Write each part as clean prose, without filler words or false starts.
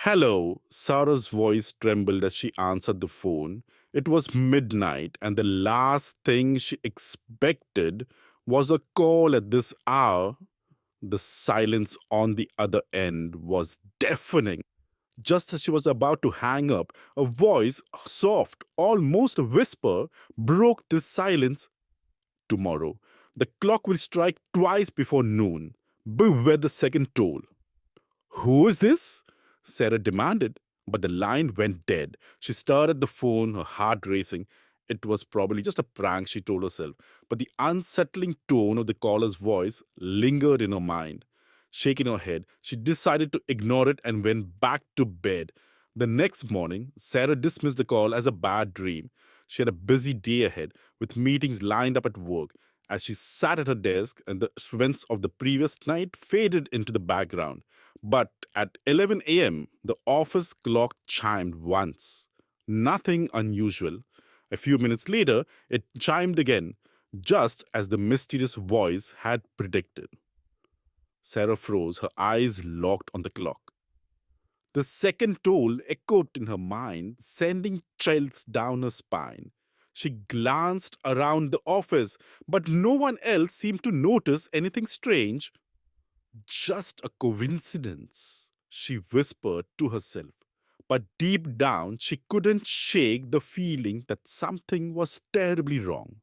Hello, Sarah's voice trembled as she answered the phone. It was midnight, and the last thing she expected was a call at this hour. The silence on the other end was deafening. Just as she was about to hang up, a voice, soft, almost a whisper, broke this silence. Tomorrow, the clock will strike twice before noon. Beware the second toll. Who is this? Sarah demanded, but the line went dead. She stared at the phone, her heart racing. It was probably just a prank, she told herself, but the unsettling tone of the caller's voice lingered in her mind. Shaking her head, she decided to ignore it and went back to bed. The next morning, Sarah dismissed the call as a bad dream. She had a busy day ahead, with meetings lined up at work. As she sat at her desk, and the events of the previous night faded into the background. But at 11 a.m., the office clock chimed once. Nothing unusual. A few minutes later, it chimed again, just as the mysterious voice had predicted. Sarah froze, her eyes locked on the clock. The second toll echoed in her mind, sending chills down her spine. She glanced around the office, but no one else seemed to notice anything strange. Just a coincidence, she whispered to herself. But deep down, she couldn't shake the feeling that something was terribly wrong.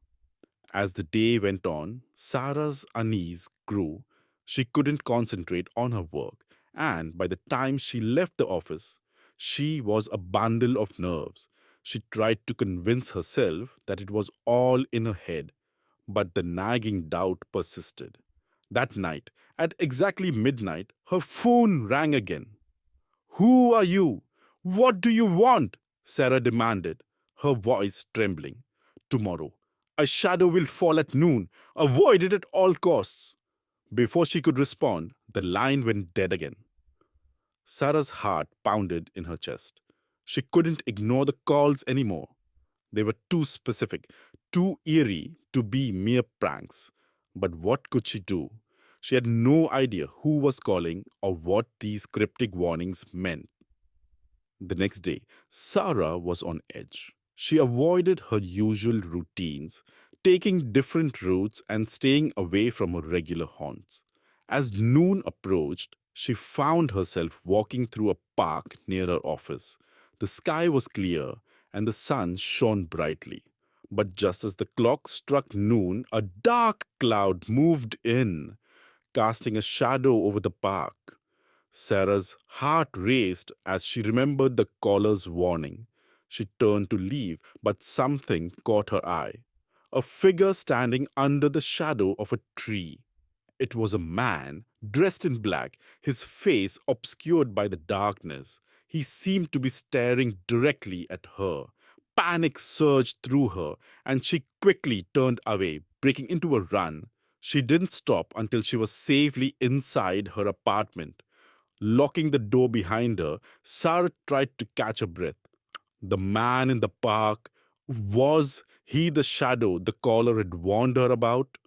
As the day went on, Sarah's unease grew. She couldn't concentrate on her work, and by the time she left the office, she was a bundle of nerves. She tried to convince herself that it was all in her head, but the nagging doubt persisted. That night, at exactly midnight, her phone rang again. Who are you? What do you want? Sarah demanded, her voice trembling. Tomorrow, a shadow will fall at noon. Avoid it at all costs. Before she could respond, the line went dead again. Sarah's heart pounded in her chest. She couldn't ignore the calls anymore. They were too specific, too eerie to be mere pranks. But what could she do? She had no idea who was calling or what these cryptic warnings meant. The next day, Sarah was on edge. She avoided her usual routines, taking different routes and staying away from her regular haunts. As noon approached, she found herself walking through a park near her office. The sky was clear and the sun shone brightly. But just as the clock struck noon, a dark cloud moved in, casting a shadow over the park. Sarah's heart raced as she remembered the caller's warning. She turned to leave, but something caught her eye. A figure standing under the shadow of a tree. It was a man, dressed in black, his face obscured by the darkness. He seemed to be staring directly at her. Panic surged through her, and she quickly turned away, breaking into a run. She didn't stop until she was safely inside her apartment. Locking the door behind her, Sarah tried to catch her breath. The man in the park, was he the shadow the caller had warned her about?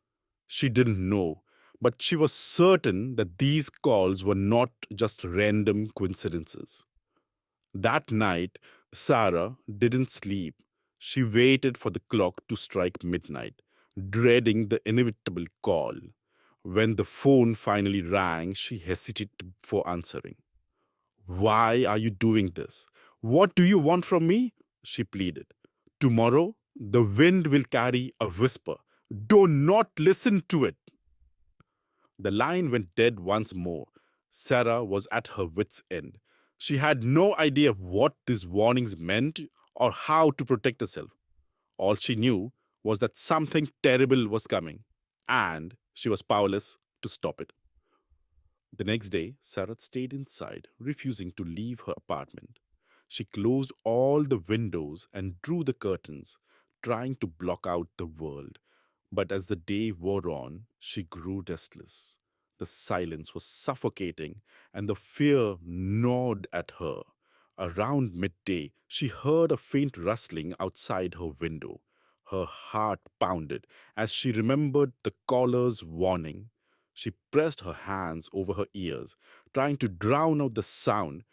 She didn't know, but she was certain that these calls were not just random coincidences. That night, Sarah didn't sleep. She waited for the clock to strike midnight, dreading the inevitable call. When the phone finally rang, she hesitated before answering. Why are you doing this? What do you want from me? She pleaded. Tomorrow, the wind will carry a whisper. Do not listen to it. The line went dead once more. Sarah was at her wits' end. She had no idea what these warnings meant or how to protect herself. All she knew was that something terrible was coming, and she was powerless to stop it. The next day, Sarah stayed inside, refusing to leave her apartment. She closed all the windows and drew the curtains, trying to block out the world. But as the day wore on, she grew restless. The silence was suffocating, and the fear gnawed at her. Around midday, she heard a faint rustling outside her window. Her heart pounded as she remembered the caller's warning. She pressed her hands over her ears, trying to drown out the sound,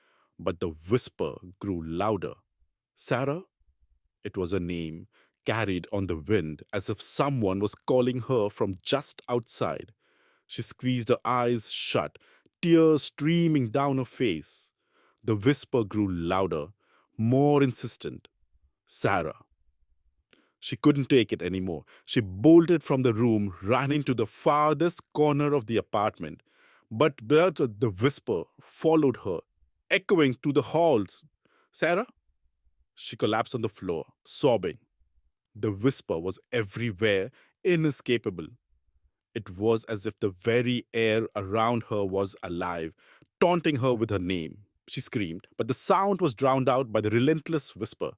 But the whisper grew louder. Sarah? It was a name carried on the wind as if someone was calling her from just outside. She squeezed her eyes shut, tears streaming down her face. The whisper grew louder, more insistent. Sarah. She couldn't take it anymore. She bolted from the room, ran into the farthest corner of the apartment. But the whisper followed her, echoing through the halls. Sarah? She collapsed on the floor, sobbing. The whisper was everywhere, inescapable. It was as if the very air around her was alive, taunting her with her name. She screamed, but the sound was drowned out by the relentless whisper.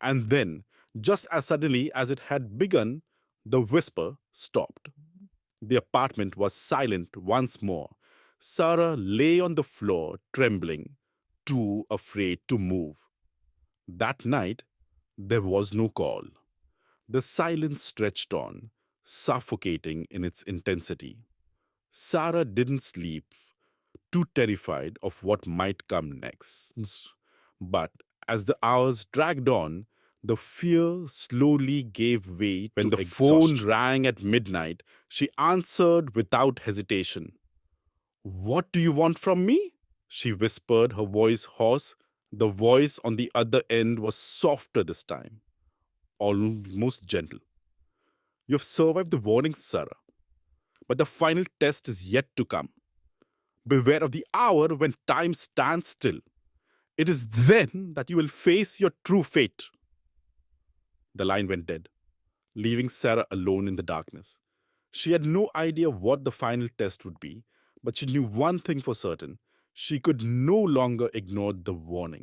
And then, just as suddenly as it had begun, the whisper stopped. The apartment was silent once more. Sarah lay on the floor, trembling, too afraid to move. That night, there was no call. The silence stretched on, suffocating in its intensity. Sarah didn't sleep, too terrified of what might come next. But as the hours dragged on, the fear slowly gave way when the phone rang at midnight. She answered without hesitation. What do you want from me? She whispered, her voice hoarse. The voice on the other end was softer this time, almost gentle. You've survived the warning, Sarah, but the final test is yet to come. Beware of the hour when time stands still. It is then that you will face your true fate. The line went dead, leaving Sarah alone in the darkness. She had no idea what the final test would be, but she knew one thing for certain. She could no longer ignore the warning.